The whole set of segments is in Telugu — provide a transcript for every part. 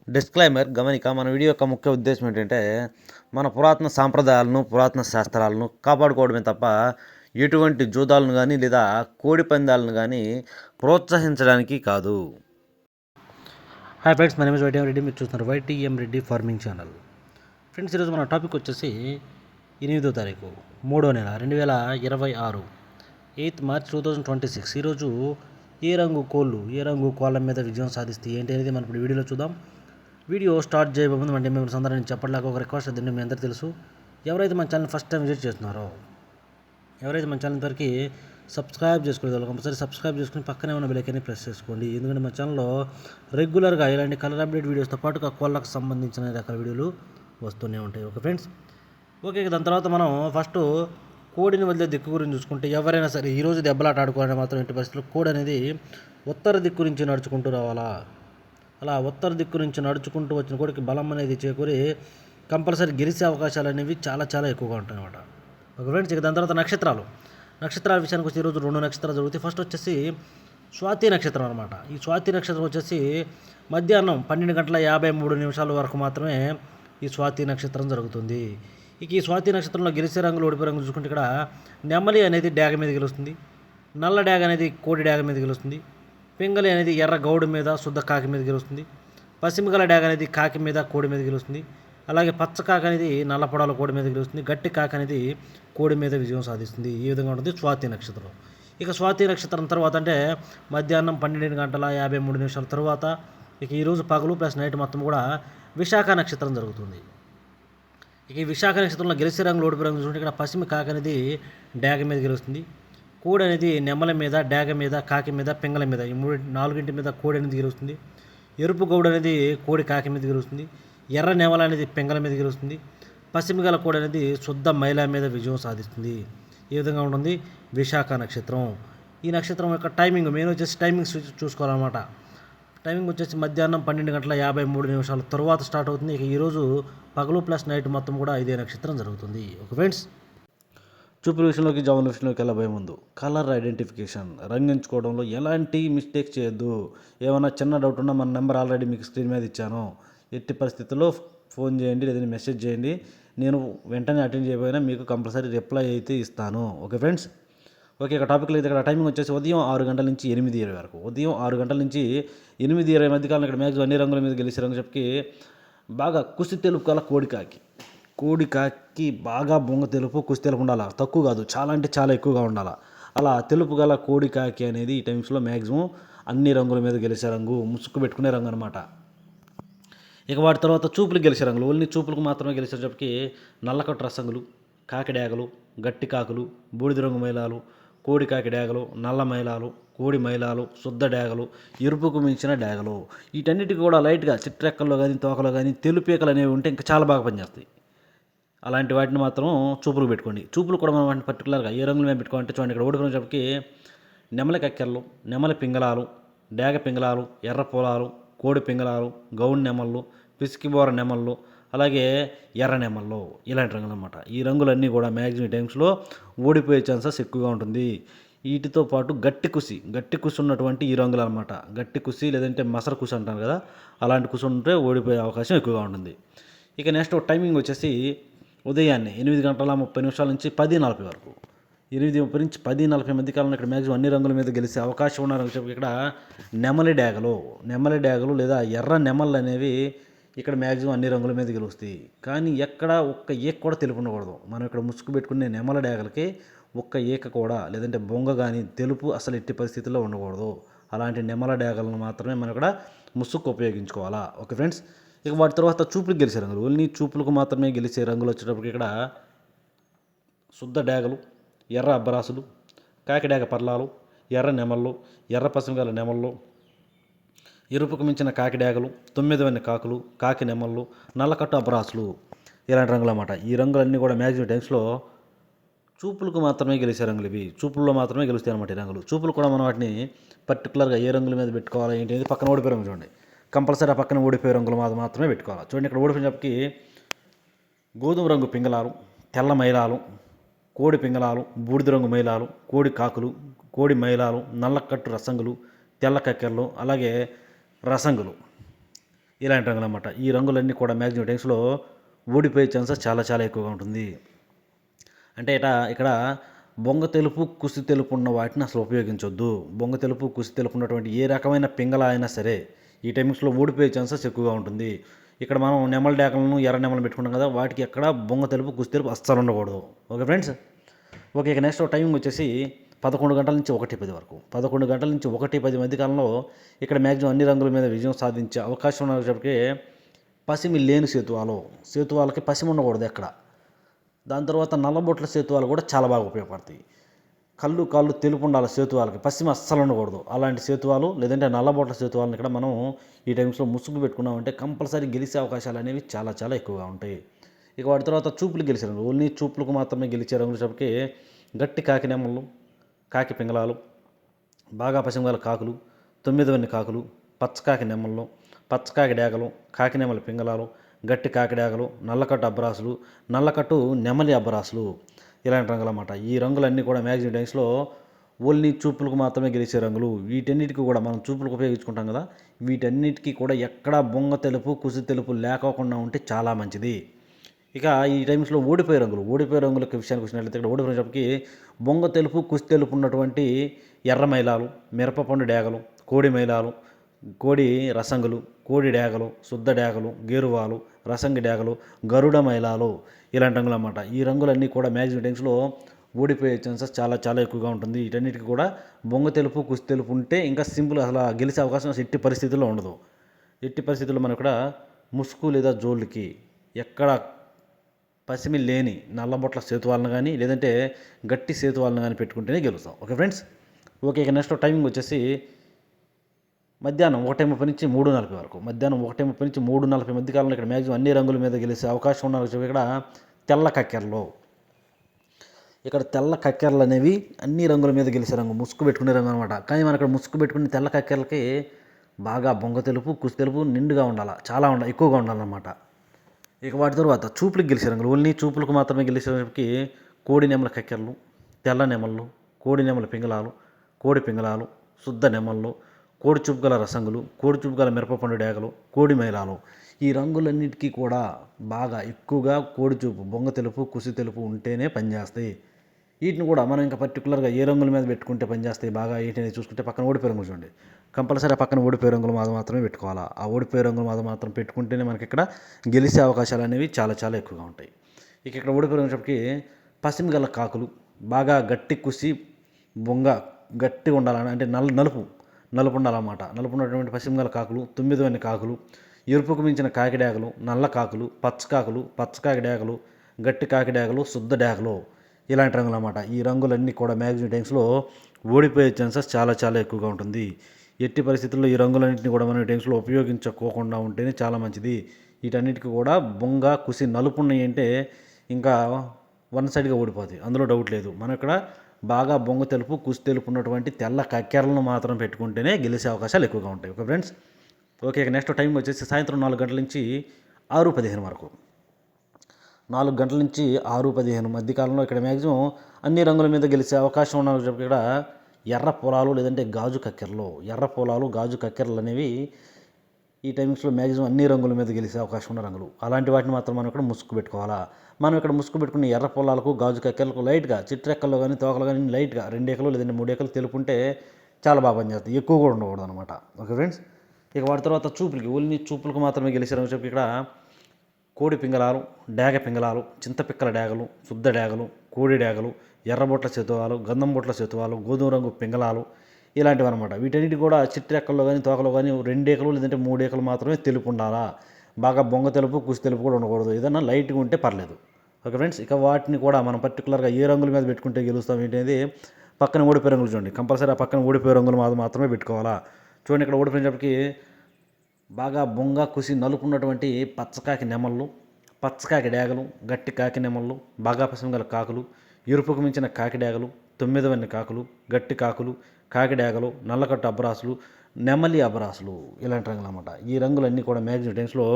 డిస్క్లైమర్ గమనిక మన వీడియో యొక్క ముఖ్య ఉద్దేశం ఏంటంటే మన పురాతన సాంప్రదాయాలను పురాతన శాస్త్రాలను కాపాడుకోవడమే తప్ప ఎటువంటి జూదాలను కానీ లేదా కోడి పందాలను కానీ ప్రోత్సహించడానికి కాదు. హాయ్ ఫ్రెండ్స్, మన నేమ్ వైటీఎం రెడ్డి. మీరు చూస్తున్నారు YTM Reddy farming channel. Friends, ఈరోజు మన టాపిక్ వచ్చేసి 8వ తారీఖు 3వ నెల 2026 8th March 2026. ఈరోజు ఏ రంగు కోళ్ళ మీద విజయం సాధిస్తే ఏంటి అనేది మనం ఇప్పుడు వీడియోలో చూద్దాం. వీడియో స్టార్ట్ చేయబోతుంది అంటే మేము సందర్భం చెప్పట్లేక ఒక రిక్వెస్ట్ అదండి. మీ అందరికీ తెలుసు, ఎవరైతే మన ఛానల్ ఫస్ట్ టైం విజిట్ చేస్తున్నారో, ఎవరైతే మన ఛానల్ వరకు సబ్స్క్రైబ్ చేసుకోలేదు కంపల్సరీ సబ్స్క్రైబ్ చేసుకుని పక్కనే ఉన్న బెల్ ఐకాన్ని ప్రెస్ చేసుకోండి. ఎందుకంటే మన ఛానల్లో రెగ్యులర్గా ఇలాంటి కలర్ అప్డేట్ వీడియోస్తో పాటుగా కోళ్ళకు సంబంధించిన రకాల వీడియోలు వస్తూనే ఉంటాయి. Okay friends, okay. దాని తర్వాత మనం ఫస్ట్ కోడిని వదిలే దిక్కు గురించి చూసుకుంటే, ఎవరైనా సరే ఈరోజు దెబ్బలాట ఆడుకోవాలని మాత్రం ఎట్టి పరిస్థితుల్లో కోడి అనేది ఉత్తర దిక్కు నుంచి నడుచుకుంటూ రావాలా. అలా ఉత్తర దిక్కు నుంచి నడుచుకుంటూ వచ్చిన కోడికి బలం అనేది చేకూరి కంపల్సరీ గెలిచే అవకాశాలు అనేవి చాలా చాలా ఎక్కువగా ఉంటాయి అన్నమాట. ఓకే ఫ్రెండ్స్, ఇక దాని తర్వాత నక్షత్రాల విషయానికి వచ్చి ఈరోజు 2 నక్షత్రాలు జరుగుతాయి. ఫస్ట్ వచ్చేసి స్వాతి నక్షత్రం అనమాట. ఈ స్వాతి నక్షత్రం వచ్చేసి మధ్యాహ్నం 12:53 వరకు మాత్రమే ఈ స్వాతి నక్షత్రం జరుగుతుంది. ఇక ఈ స్వాతి నక్షత్రంలో గెలిచే రంగులు ఓడిపోయే రంగులు చూసుకుంటే, ఇక్కడ నెమలి అనేది డాగ మీద గెలుస్తుంది, నల్ల డాగ అనేది కోడి డాగ మీద గెలుస్తుంది, పింగళి అనేది ఎర్ర గౌడు మీద శుద్ధ కాకి మీద గెలుస్తుంది, పసిమిగల డాగ అనేది కాకి మీద కోడి మీద గెలుస్తుంది, అలాగే పచ్చ కాక అనేది నల్ల పొడాల కోడి మీద గెలుస్తుంది, గట్టి కాక అనేది కోడి మీద విజయం సాధిస్తుంది. ఈ విధంగా ఉంటుంది స్వాతి నక్షత్రం. ఇక స్వాతి నక్షత్రం తర్వాత అంటే మధ్యాహ్నం 12:53 తర్వాత ఇక ఈరోజు పగలు ప్లస్ నైట్ మొత్తం కూడా విశాఖ నక్షత్రం జరుగుతుంది. ఇక ఈ విశాఖ నక్షత్రంలో గెలిచే రంగులు ఓడిపోయే రంగులు చూసుకుంటే, ఇక్కడ పసిమి కాక అనేది డాగ మీద గెలుస్తుంది, కోడి అనేది నెమల మీద డాగ మీద కాకి మీద పింగళ మీద ఈ 4 మీద కోడి అనేది గెలుస్తుంది, ఎరుపు గౌడు అనేది కోడి కాకి మీద గెలుస్తుంది, ఎర్ర నెమల అనేది పింగళ మీద గెలుస్తుంది, పసిమిగల కోడి అనేది శుద్ధ మైల మీద విజయం సాధిస్తుంది. ఈ విధంగా ఉంటుంది విశాఖ నక్షత్రం. ఈ నక్షత్రం యొక్క టైమింగ్ మెయిన్ వచ్చేసి టైమింగ్స్ చూసుకోవాలన్నమాట. టైమింగ్ వచ్చేసి మధ్యాహ్నం 12:53 తర్వాత స్టార్ట్ అవుతుంది. ఇక ఈరోజు పగలు ప్లస్ నైట్ మొత్తం కూడా ఇదే నక్షత్రం జరుగుతుంది. ఓకే ఫ్రెండ్స్, చూపుల విషయంలోకి జాముల విషయంలోకి వెళ్ళబోయే ముందు కలర్ ఐడెంటిఫికేషన్ రంగించుకోవడంలో ఎలాంటి మిస్టేక్ చేయొద్దు. ఏమైనా చిన్న డౌట్ ఉన్నా మన నెంబర్ ఆల్రెడీ మీకు స్క్రీన్ మీద ఇచ్చాను. ఎట్టి పరిస్థితుల్లో ఫోన్ చేయండి లేదా మెసేజ్ చేయండి. నేను వెంటనే అటెండ్ చేయబోయినా మీకు కంపల్సరీ రిప్లై అయితే ఇస్తాను. Okay friends, okay. ఇక టాపిక్లో అయితే ఇక్కడ టైమింగ్ వచ్చేసి ఉదయం 6 గంటల నుంచి 8:20 వరకు. ఉదయం 6 గంటల నుంచి 8:20 మధ్యకాలం ఇక్కడ మ్యాక్సిమం అన్ని రంగుల మీద గెలిచే రంగు చెప్పి బాగా కుసి తెలుపు కల కోడికాకి బాగా బొంగ తెలుపు కుసి తెలుపు ఉండాలి. తక్కువ కాదు, చాలా అంటే చాలా ఎక్కువగా ఉండాలి. అలా తెలుపు గల కోడికాకి అనేది ఈ టైమ్స్లో మ్యాక్సిమం అన్ని రంగుల మీద గెలిచే రంగు, ముసుగు పెట్టుకునే రంగు అనమాట. ఇక వాటి తర్వాత చూపులు గెలిచే రంగులు, ఓన్లీ చూపులకు మాత్రమే గెలిచేటప్పటికి నల్లకట్టు రసంగులు, కాకి డాగలు, గట్టి కాకులు, బూడిద రంగు మైలాలు, కోడి కాకి డాగలు, నల్ల మైలాలు, కోడి మైలాలు, శుద్ధ డాగలు, ఎరుపుకు మించిన డాగలు, వీటన్నిటికీ కూడా లైట్గా చిట్రెక్కల్లో కానీ తోకలో కానీ తెలుపేకలు అనేవి ఉంటే ఇంకా చాలా బాగా పనిచేస్తాయి. అలాంటి వాటిని మాత్రం చూపులు పెట్టుకోండి. చూపులు కూడా మనం వాటిని పర్టికులర్గా ఏ రంగుల మీద పెట్టుకోవాలంటే చూడండి, ఇక్కడ ఓడిపోయినప్పటికీ నెమలి కక్కెరలు, నెమలి పింగళాలు, డాగ పింగళాలు, ఎర్ర పొలాలు, కోడి పింగళాలు, గౌన్ నెమళ్ళు, పిసికిబోర నెమళ్ళు, అలాగే ఎర్ర నెమళ్ళు, ఇలాంటి రంగులు అన్నమాట. ఈ రంగులన్నీ కూడా మ్యాక్సిమం టైమ్స్లో ఓడిపోయే ఛాన్సెస్ ఎక్కువగా ఉంటుంది. వీటితో పాటు గట్టి కుసి ఉన్నటువంటి ఈ రంగులు అనమాట. గట్టి కుసి లేదంటే మసర కుసి అంటారు కదా, అలాంటి కుసి ఉంటే ఓడిపోయే అవకాశం ఎక్కువగా ఉంటుంది. ఇక నెక్స్ట్ టైమింగ్ వచ్చేసి ఉదయాన్నే 8:30 నుంచి 10:40 వరకు. 8:30 నుంచి 10:40 మధ్య కాలంలో ఇక్కడ మ్యాక్సిమం అన్ని రంగుల మీద గెలిచే అవకాశం ఉన్నారని చెప్పి ఇక్కడ నెమలి డాగలు లేదా ఎర్ర నెమళ్ళు అనేవి ఇక్కడ మ్యాక్సిమం అన్ని రంగుల మీద గెలుస్తాయి. కానీ ఎక్కడ ఒక్క ఏక కూడా తెలుపు ఉండకూడదు. మనం ఇక్కడ ముసుగు పెట్టుకునే నెమల డాగలకి ఒక్క ఏక కూడా లేదంటే బొంగ కానీ తెలుపు అసలు ఎట్టి పరిస్థితుల్లో ఉండకూడదు. అలాంటి నెమల డాగలను మాత్రమే మనం ఇక్కడ ముసుగు ఉపయోగించుకోవాలా. ఓకే ఫ్రెండ్స్, ఇక వాటి తర్వాత చూపులకు గెలిచే రంగులు, ఓన్లీ చూపులకు మాత్రమే గెలిచే రంగులు వచ్చేటప్పటికి ఇక్కడ శుద్ధ డాగలు, ఎర్ర అబ్బరాసులు, కాకిడాగ పర్లాలు, ఎర్ర నెమళ్ళు, ఎర్ర పసిమిగల నెమళ్ళు, ఎరుపుకు మించిన కాకి డాగలు, 9 కాకులు, కాకి నెమళ్ళు, నల్లకట్టు అబ్బరాసులు, ఇలాంటి రంగులు అన్నమాట. ఈ రంగులన్నీ కూడా మ్యాక్సిమం టైమ్స్లో చూపులకు మాత్రమే గెలిచే రంగులు. ఇవి చూపుల్లో మాత్రమే గెలుస్తాయి అన్నమాట ఈ రంగులు. చూపులు కూడా మనం వాటిని పర్టికులర్గా ఏ రంగుల మీద పెట్టుకోవాలి ఏంటి అనేది పక్కన ఓడిపోయే రంగు చూడండి. కంపల్సరీ ఆ పక్కన ఓడిపోయే రంగులు మాత్రమే పెట్టుకోవాలి. చూడండి, ఇక్కడ ఓడిపోయినప్పటికీ గోధుమ రంగు పింగళాలు, తెల్ల మైలాలు, కోడి పింగళాలు, బూడిద రంగు మైలాలు, కోడి కాకులు, కోడి మైలాలు, నల్లకట్టు రసంగులు, తెల్ల కక్కెరలు, అలాగే రసంగులు, ఇలాంటి రంగులు అన్నమాట. ఈ రంగులన్నీ కూడా మ్యాక్సిమం టైమ్స్లో ఓడిపోయే ఛాన్సెస్ చాలా చాలా ఎక్కువగా ఉంటుంది. అంటే ఇక్కడ బొంగ తెలుపు కుసి తెలుపు ఉన్న వాటిని అసలు ఉపయోగించొద్దు. బొంగ తెలుపు కుసి తెలుపు ఉన్నటువంటి ఏ రకమైన పింగళ అయినా సరే ఈ టైమింగ్స్లో ఓడిపోయే ఛాన్సెస్ ఎక్కువగా ఉంటుంది. ఇక్కడ మనం నెమల డేకలను ఎర్ర నెమలు పెట్టుకుంటాం కదా, వాటికి ఎక్కడ బొంగ తెలుపు కుసి తెలుపు అస్సలు ఉండకూడదు. Okay friends. ఓకే, ఇక నెక్స్ట్ టైమింగ్ వచ్చేసి 11 గంటల నుంచి 1:10 వరకు. 11 గంటల నుంచి 1:10 మధ్య కాలంలో ఇక్కడ మ్యాక్సిమం అన్ని రంగుల మీద విజయం సాధించే అవకాశం ఉన్నప్పటికీ పసిమి లేని సేతువాలకి పసిమి ఉండకూడదు ఎక్కడ. దాని తర్వాత నల్లబొట్ల సేతువాలు కూడా చాలా బాగా ఉపయోగపడతాయి. కాళ్ళు తెలుపు ఉండాలి సేతువాలకి, పశ్చిమ అస్సలు ఉండకూడదు. అలాంటి సేతువాలు లేదంటే నల్లబొట్ల సేతువాలను ఇక్కడ మనం ఈ టైమ్స్లో ముసుగు పెట్టుకున్నామంటే కంపల్సరీ గెలిచే అవకాశాలు అనేవి చాలా చాలా ఎక్కువగా ఉంటాయి. ఇక వాటి తర్వాత చూపులు గెలిచే రంగులు, ఓన్లీ చూపులకు మాత్రమే గెలిచే రంగులు చెప్పి గట్టి కాకి నెమళ్ళు, కాకి పింగళాలు, బాగా పశ్చిమగల కాకులు, 9 వన్ని కాకులు, పచ్చకాకి నెమళ్ళు, పచ్చకాకి డేగలు, కాకి నెమలి పింగళాలు, గట్టి కాకి డేగలు, నల్లకట్టు అబ్బరాసులు, నల్లకట్టు నెమలి అబ్బరాసులు, ఇలాంటి రంగులు అన్నమాట. ఈ రంగులన్నీ కూడా మ్యాక్సిమం టైమ్స్లో ఓన్లీ చూపులకు మాత్రమే గెలిచే రంగులు. వీటన్నిటికీ కూడా మనం చూపులకు ఉపయోగించుకుంటాం కదా, వీటన్నిటికీ కూడా ఎక్కడా బొంగ తెలుపు కుసి తెలుపు లేకోకుండా ఉంటే చాలా మంచిది. ఇక ఈ టైమ్స్లో ఓడిపోయే రంగుల విషయానికి వచ్చినట్లయితే ఇక్కడ ఓడిపోయినప్పటికీ బొంగ తెలుపు కుసి తెలుపు ఉన్నటువంటి ఎర్ర మైలాలు, మిరపపండు డేగలు, కోడి మైలాలు, కోడి రసంగులు, కోడి డేగలు, శుద్ధ డేగలు, గేరువాలు, రసంగి డేగలు, గరుడ మైలాలు, ఇలాంటి రంగులు అన్నమాట. ఈ రంగులన్నీ కూడా మ్యాక్సిమం టైమ్స్లో ఓడిపోయే ఛాన్సెస్ చాలా చాలా ఎక్కువగా ఉంటుంది. వీటన్నిటికీ కూడా బొంగ తెలుపు కుసి తెలుపు ఉంటే ఇంకా సింపుల్, అసలు గెలిచే అవకాశం ఎట్టి పరిస్థితుల్లో ఉండదు. ఎట్టి పరిస్థితుల్లో మనం ఇక్కడ ముసుగు లేదా జోళ్ళకి ఎక్కడ పసిమి లేని నల్లబొట్ల సేతువాలను కానీ లేదంటే గట్టి సేతువాలను కానీ పెట్టుకుంటేనే గెలుస్తాం. Okay friends. ఓకే, ఇక నెక్స్ట్ టైమింగ్ వచ్చేసి మధ్యాహ్నం 1:30 నుంచి 3:40 వరకు. మధ్యాహ్నం 1:30 నుంచి 3:40 మధ్య కాలంలో ఇక్కడ మ్యాక్సిమం అన్ని రంగుల మీద గెలిచే అవకాశం ఉన్న ఇక్కడ తెల్ల కక్కెరలు. ఇక్కడ తెల్ల కక్కెరలు అనేవి అన్ని రంగుల మీద గెలిచే రంగు, ముసుగు పెట్టుకునే రంగు అనమాట. కానీ మనం ఇక్కడ ముసుగు పెట్టుకునే తెల్ల కక్కెరలకి బాగా బొంగ తెలుపు కుసి తెలుపు నిండుగా ఉండాలి, ఎక్కువగా ఉండాలన్నమాట. ఇక వాటి తర్వాత చూపులకు గెలిచే రంగులు, ఓన్లీ చూపులకు మాత్రమే గెలిచేసరికి కోడి నెమల కక్కెరలు, తెల్ల నెమళ్ళు, కోడి నెమల పింగళాలు, కోడి పింగళాలు, శుద్ధ నెమళ్ళు, కోడి చూపు గల రసంగులు, కోడి చూపు గల మిరపపండు డేగలు, కోడి మైలాలు. ఈ రంగులన్నిటికీ కూడా బాగా ఎక్కువగా కోడి చూపు బొంగ తెలుపు కుసి తెలుపు ఉంటేనే పనిచేస్తాయి. వీటిని కూడా మనం ఇంకా పర్టికులర్గా ఏ రంగుల మీద పెట్టుకుంటే పనిచేస్తాయి బాగా వీటిని చూసుకుంటే పక్కన ఓడిపోయే రంగులు చూడండి. కంపల్సరీ ఆ పక్కన ఓడిపోయే రంగులు మాత్రమే పెట్టుకోవాలా. ఆ ఓడిపోయే రంగులు మాత్రం పెట్టుకుంటేనే మనకి ఇక్కడ గెలిచే అవకాశాలు అనేవి చాలా చాలా ఎక్కువగా ఉంటాయి. ఇక్కడ ఓడిపోయే రంగులకి పసిమి గల కాకులు, బాగా గట్టి కుసి బొంగ గట్టి ఉండాలని, అంటే నలుపు ఉండాలన్నమాట. నలుపు ఉన్నటువంటి పసిమి గల కాకులు, 9 వన్ని కాకులు, ఎరుపుకు మించిన కాకి డేగలు, నల్ల కాకులు, పచ్చకాకి డేగలు, గట్టి కాకి డేగలు, శుద్ధ డేగలు, ఇలాంటి రంగులు అన్నమాట. ఈ రంగులన్నీ కూడా మ్యాక్సిమం టైమ్స్లో ఓడిపోయే ఛాన్సెస్ చాలా చాలా ఎక్కువగా ఉంటుంది. ఎట్టి పరిస్థితుల్లో ఈ రంగులన్నింటినీ కూడా మనం ఈ టైమ్స్లో ఉపయోగించుకోకుండా ఉంటేనే చాలా మంచిది. వీటన్నిటికీ కూడా బొంగ కుసి నలుపు ఉన్నాయి అంటే ఇంకా వన్ సైడ్గా ఓడిపోతాయి, అందులో డౌట్ లేదు. మనం ఇక్కడ బాగా బొంగ తెలుపు కుసి తెలుపు ఉన్నటువంటి తెల్ల కక్కెరలను మాత్రం పెట్టుకుంటేనే గెలిచే అవకాశాలు ఎక్కువగా ఉంటాయి. Okay friends. Okay, next time వచ్చేసి సాయంత్రం 4 గంటల నుంచి 6:15 వరకు. 4 గంటల నుంచి 6:15 మధ్యకాలంలో ఇక్కడ మ్యాక్సిమం అన్ని రంగుల మీద గెలిచే అవకాశం ఉన్న ఇక్కడ ఎర్ర పొలాలు లేదంటే గాజు కక్కెరలు అనేవి ఈ టైమ్స్లో మ్యాక్సిమం అన్ని రంగుల మీద గెలిచే అవకాశం ఉన్న రంగులు. అలాంటి వాటిని మాత్రం మనం ఇక్కడ ముసుగు పెట్టుకోవాలా. మనం ఇక్కడ ముసుగు పెట్టుకుని ఎర్ర పొలాలకు గాజు కక్కెరలకు లైట్గా చిట్రెక్కల్లో కానీ తోకలు కానీ లైట్గా 2 ఏకలు లేదంటే 3 ఏకలు తెలుపుంటే చాలా బాగా పనిచేస్తుంది, ఎక్కువ కూడా ఉండకూడదు అనమాట. Okay friends. ఇక వాటి తర్వాత ఓన్లీ చూపులకు మాత్రమే గెలిచే రంగు చెప్పి ఇక్కడ కోడి పింగళాలు, డేగ పింగళాలు, చింతపిక్కల డేగలు, శుద్ధ డేగలు, కోడి డేగలు, ఎర్రబొట్ల సేతువాలు, గంధం బొట్ల సేతువాలు, గోధుమ రంగు పింగళాలు, ఇలాంటివి అనమాట. వీటన్నిటి కూడా చిట్రెక్కల్లో కానీ తోకలో కానీ 2 ఏకలు లేదంటే 3 ఏకలు మాత్రమే తెలుపు ఉండాలా. బాగా బొంగ తెలుపు కుసి తెలుపు కూడా ఉండకూడదు, ఏదైనా లైట్గా ఉంటే పర్లేదు. Okay friends. ఇక వాటిని కూడా మనం పర్టికులర్గా ఏ రంగుల మీద పెట్టుకుంటే గెలుస్తాం ఏంటనేది పక్కన ఓడిపోయే రంగులు చూడండి. కంపల్సరీ ఆ పక్కన ఓడిపోయే రంగులు మాత్రమే పెట్టుకోవాలా. చూడండి, ఇక్కడ ఓడిపోయినప్పటికీ బాగా బొంగ కుసి నలుపు ఉన్నటువంటి పచ్చకాకి నెమళ్ళు, పచ్చకాకి డేగలు, గట్టి కాకి నెమళ్ళు, బాగా పసిమి గల కాకులు, ఎరుపుకు మించిన కాకి డేగలు, 9 వన్ని కాకులు, గట్టి కాకులు, కాకి డేగలు, నల్లకట్టు అబ్బరాసులు, నెమలి అబ్బరాసులు, ఇలాంటి రంగులు అన్నమాట. ఈ రంగులన్నీ కూడా మ్యాక్సిమం టైమ్స్లో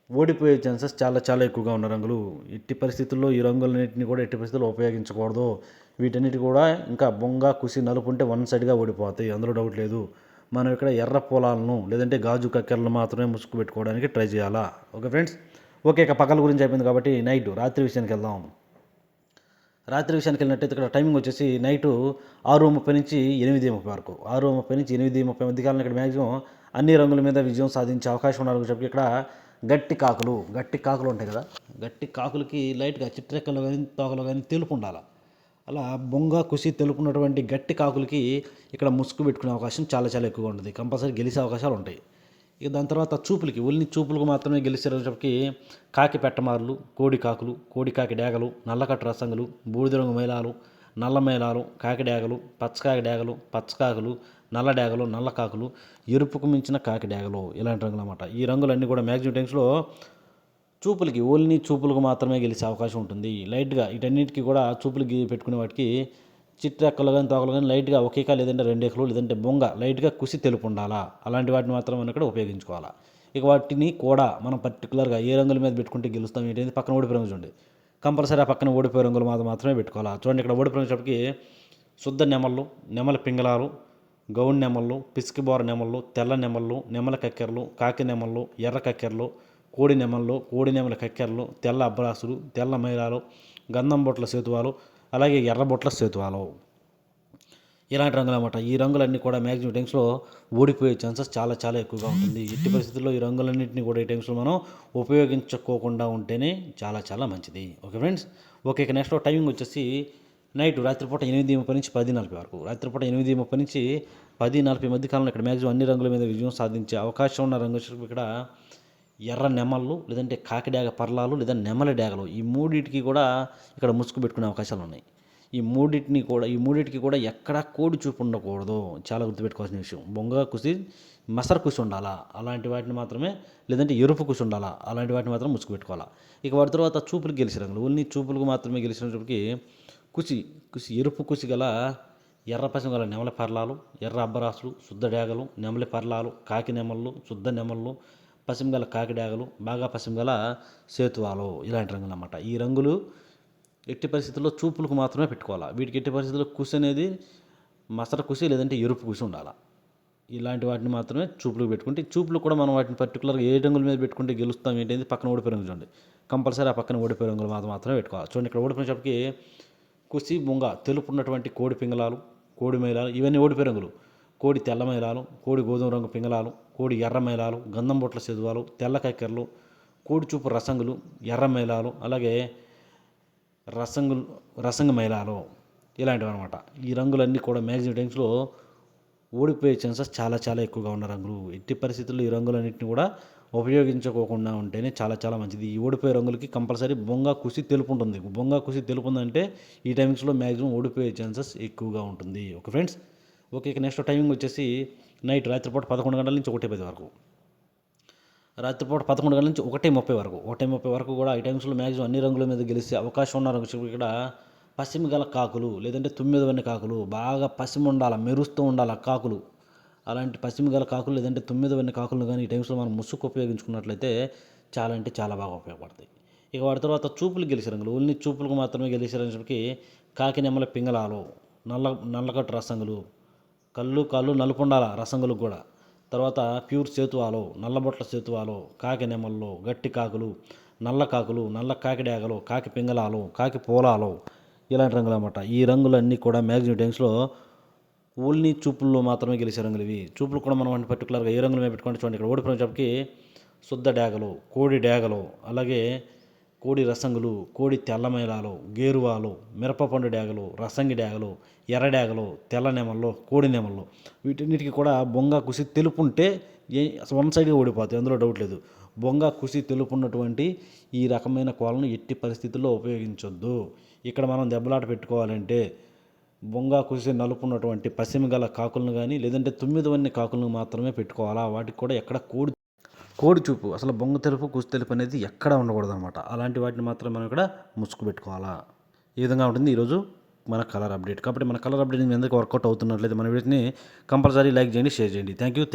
ఓడిపోయే ఛాన్సెస్ చాలా చాలా ఎక్కువగా ఉన్న రంగులు. ఎట్టి పరిస్థితుల్లో ఈ రంగులన్నింటినీ కూడా ఎట్టి పరిస్థితుల్లో ఉపయోగించకూడదు. వీటన్నిటి కూడా ఇంకా బొంగ కుసి నలుపు ఉంటే వన్ సైడ్గా ఓడిపోతాయి, అందులో డౌట్ లేదు. మనం ఇక్కడ ఎర్ర పొలాలను లేదంటే గాజు కక్కెరలను మాత్రమే ముసుగు పెట్టుకోవడానికి ట్రై చేయాలా. Okay friends, okay. ఇక పగల గురించి అయిపోయింది కాబట్టి రాత్రి విషయానికి వెళ్దాం. రాత్రి విషయానికి వెళ్ళినట్టయితే ఇక్కడ టైమింగ్ వచ్చేసి నైటు 6:30 నుంచి 8:30 వరకు, 6:30 నుంచి 8:30 మధ్య కాలంలో ఇక్కడ మ్యాక్సిమం అన్ని రంగుల మీద విజయం సాధించే అవకాశం ఉన్నారని చెప్పి ఇక్కడ గట్టి కాకులు ఉంటాయి కదా, గట్టి కాకులకి లైట్గా చిట్రెక్కలు కానీ తోకలు కానీ తెలుపు ఉండాలి. అలా బొంగ కుసి తెలుపున్నటువంటి గట్టి కాకులకి ఇక్కడ ముసుగు పెట్టుకునే అవకాశం చాలా చాలా ఎక్కువగా ఉంటుంది. కంపల్సరీ గెలిచే అవకాశాలు ఉంటాయి. ఇక దాని తర్వాత చూపులకి, ఓన్లీ చూపులకు మాత్రమే గెలిచేటప్పటికి కాకి పెట్టమారులు, కోడి కాకులు, కోడి కాకి డేగలు, నల్లకట్టు రసంగులు, బూడిద రంగు మేళాలు, నల్ల మేళాలు, కాకి డేగలు, పచ్చకాకి డేగలు, పచ్చకాకులు, నల్ల డేగలు, నల్ల కాకులు, ఎరుపుకు మించిన కాకి డేగలు, ఇలాంటి రంగులు అన్నమాట. ఈ రంగులన్నీ కూడా మ్యాక్సిమం టైమ్స్లో చూపులకి, ఓన్లీ చూపులకు మాత్రమే గెలిచే అవకాశం ఉంటుంది. లైట్గా వీటన్నిటికీ కూడా చూపులకి పెట్టుకునే వాటికి చిట్రెక్కలు కానీ తోకలు కానీ లైట్గా ఒక ఏక లేదంటే 2 ఏకలు లేదంటే బొంగ లైట్గా కుసి తెలుపు ఉండాలా. అలాంటి వాటిని మాత్రం మనం ఇక్కడ ఉపయోగించుకోవాలా. ఇక వాటిని కూడా మనం పర్టికులర్గా ఏ రంగుల మీద పెట్టుకుంటే గెలుస్తాం ఏంటంటే పక్కన ఓడిపోయే రంగు చూడండి, కంపల్సరీ ఆ పక్కన ఓడిపోయే రంగులు మాత్రమే పెట్టుకోవాలా. చూడండి ఇక్కడ ఓడిపోయిన చెప్పటికి శుద్ధ నెమళ్ళు, నెమల పింగళాలు, గౌన్ నెమళ్ళు, పిసికిబోర నెమళ్ళు, తెల్ల నెమళ్ళు, నెమల కక్కెరలు, కాకి నెమళ్ళు, ఎర్ర కక్కెరలు, కోడి నెమళ్ళు, కోడి నెమల కక్కెరలు, తెల్ల అబ్బరాసులు, తెల్ల మైలాలు, గంధం బొట్ల సేతువాలు, అలాగే ఎర్ర బొట్ల సేతువాలు, ఇలాంటి రంగులు అన్నమాట. ఈ రంగులన్నీ కూడా మ్యాక్సిమం టైమ్స్లో ఓడిపోయే ఛాన్సెస్ చాలా చాలా ఎక్కువగా ఉంటుంది. ఎట్టి పరిస్థితుల్లో ఈ రంగులన్నింటినీ కూడా ఈ టైమ్స్లో మనం ఉపయోగించుకోకుండా ఉంటేనే చాలా చాలా మంచిది. Okay friends, okay. ఇక నెక్స్ట్ టైమింగ్ వచ్చేసి రాత్రిపూట 8:30 నుంచి 10:40 వరకు, రాత్రిపూట 8:30 నుంచి 10:40 మధ్య కాలంలో ఇక్కడ మ్యాక్సిమం అన్ని రంగుల మీద విజయం సాధించే అవకాశం ఉన్న రంగు ఇక్కడ ఎర్ర నెమళ్ళు లేదంటే కాకిడాగ పర్లాలు లేదా నెమలి డేగలు, ఈ మూడింటికి కూడా ఇక్కడ ముసుగు పెట్టుకునే అవకాశాలు ఉన్నాయి. ఈ మూడింటికి కూడా ఎక్కడా కోడి చూపు ఉండకూడదు. చాలా గుర్తుపెట్టుకోవాల్సిన విషయం. బొంగ కుసి, మసర కుసి ఉండాలా, అలాంటి వాటిని మాత్రమే, లేదంటే ఎరుపు కుసి ఉండాలా, అలాంటి వాటిని మాత్రం ముసుగు పెట్టుకోవాలా. ఇక వాటి తర్వాత చూపులకు గెలిచిన రంగులు, ఓన్లీ చూపులకు మాత్రమే గెలిచినప్పటికీ కుసి ఎరుపు కుసి గల ఎర్ర పసం గల నెమలి పర్లాలు, ఎర్ర అబ్బరాసులు, శుద్ధ డేగలు, నెమలి పర్లాలు, కాకి నెమళ్ళు, శుద్ధ నెమళ్ళు, పసిమిగల కాకి డేగలు, బాగా పసిమిగల సేతువాలు, ఇలాంటి రంగులు అన్నమాట. ఈ రంగులు ఎట్టి పరిస్థితుల్లో చూపులకు మాత్రమే పెట్టుకోవాలి. వీటికి ఎట్టి పరిస్థితుల్లో కుసి అనేది మసర కుసి లేదంటే ఎరుపు కుసి ఉండాలి. ఇలాంటి వాటిని మాత్రమే చూపులకు పెట్టుకుంటే, చూపులు కూడా మనం వాటిని పర్టికులర్గా ఏ రంగుల మీద పెట్టుకుంటే గెలుస్తాం ఏంటంటే పక్కన ఓడిపోయే రంగులు చూడండి, కంపల్సరీ ఆ పక్కన ఓడిపోయే రంగులు మాత్రమే పెట్టుకోవాలి. చూడండి ఇక్కడ ఓడిపోయినప్పటికీ కుసి బొంగ తెలుపు ఉన్నటువంటి కోడి పింగళాలు, కోడి మైలాలు, ఇవన్నీ ఓడిపోయే రంగులు. కోడి తెల్ల మైలాలు, కోడి గోధుమ రంగు పింగళాలు, కోడి ఎర్ర మైలాలు, గంధం బొట్ల సెదువాలు, తెల్ల కక్కెరలు, కోడి చూపు రసంగులు, ఎర్ర మైలాలు, అలాగే రసంగ మైలాలు, ఇలాంటివి అనమాట. ఈ రంగులన్నీ కూడా మ్యాక్సిమం టైమ్స్లో ఓడిపోయే ఛాన్సెస్ చాలా చాలా ఎక్కువగా ఉన్న రంగులు. ఎట్టి పరిస్థితుల్లో ఈ రంగులన్నింటినీ కూడా ఉపయోగించుకోకుండా ఉంటేనే చాలా చాలా మంచిది. ఈ ఓడిపోయే రంగులకి కంపల్సరీ బొంగ కుసి తెలుపు ఉంటుంది. బొంగ కుసి తెలుపు ఉందంటే ఈ టైమింగ్స్లో మ్యాక్సిమం ఓడిపోయే ఛాన్సెస్ ఎక్కువగా ఉంటుంది. Okay friends, okay. ఇక నెక్స్ట్ టైమింగ్ వచ్చేసి రాత్రిపూట 11 గంటల నుంచి 1:10 వరకు, రాత్రిపూట 11 గంటల నుంచి 1:30 వరకు, 1:30 వరకు కూడా ఈ టైమ్స్లో మ్యాక్సిమం అన్ని రంగుల మీద గెలిచే అవకాశం ఉన్న రంగు ఇక్కడ పసిమి గల కాకులు లేదంటే 9 కాకులు, బాగా పసిమి ఉండాలి, మెరుస్తూ ఉండాలి కాకులు. అలాంటి పసిమి గల కాకులు లేదంటే 9 కాకులను కానీ ఈ టైమ్స్లో మనం ముసుగు ఉపయోగించుకున్నట్లయితే చాలా అంటే చాలా బాగా ఉపయోగపడతాయి. ఇక వాటి తర్వాత చూపులు గెలిచే రంగులు, ఓన్లీ చూపులకు మాత్రమే గెలిచే రంగులకి కాకి నెమల పింగళాలు, నల్లకట్టు రసంగులు, కాళ్ళు నలుపు ఉండాలి రసంగులకు కూడా. తర్వాత ప్యూర్ సేతువాలు, నల్లబొట్ల సేతువాలు, కాకి నెమళ్ళు, గట్టి కాకులు, నల్ల కాకులు, నల్ల కాకి డేగలు, కాకి పింగళాలు, కాకి పోలాలు, ఇలాంటి రంగులు అన్నమాట. ఈ రంగులన్నీ కూడా మ్యాక్సిమం టైమ్స్లో ఓన్లీ చూపుల్లో మాత్రమే గెలిచే రంగులు ఇవి. చూపులు కూడా మనం అంటే పర్టికులర్గా ఏ రంగుల మీద పెట్టుకోండి. చూడండి ఇక్కడ ఓడిపోయినప్పటికీ శుద్ధ డేగలు, కోడి డేగలు, అలాగే కోడి రసంగులు, కోడి తెల్లమైలాలు, గేరువాలు, మిరపపండు డేగలు, రసంగి డేగలు, ఎర్ర డేగలు, తెల్ల నెమళ్ళు, కోడి నెమళ్ళు, వీటన్నిటికీ కూడా బొంగ కుసి తెలుపు ఉంటే వన్ సైడ్గా ఓడిపోతాయి, అందులో డౌట్ లేదు. బొంగ కుసి తెలుపు ఉన్నటువంటి ఈ రకమైన కోళ్ళను ఎట్టి పరిస్థితుల్లో ఉపయోగించొద్దు. ఇక్కడ మనం దెబ్బలాట పెట్టుకోవాలంటే బొంగ కుసి నలుపు ఉన్నటువంటి పసిమి గల కాకులను కానీ లేదంటే 9 కాకులను మాత్రమే పెట్టుకోవాలా. వాటికి కూడా ఎక్కడ కోడి చూపు, అసలు బొంగ తెలుపు కుసి తెలుపు అనేది ఎక్కడా ఉండకూడదు అనమాట. అలాంటి వాటిని మాత్రం మనం ఇక్కడ ముసుగు పెట్టుకోవాలా. ఈ విధంగా ఉంటుంది ఈరోజు మన కలర్ అప్డేట్. కాబట్టి మన కలర్ అప్డేట్ మీ అందరికీ వర్కౌట్ అవుతున్నట్లయితే మన వీడియోని కంపల్సరీ లైక్ చేయండి, షేర్ చేయండి. Thank you.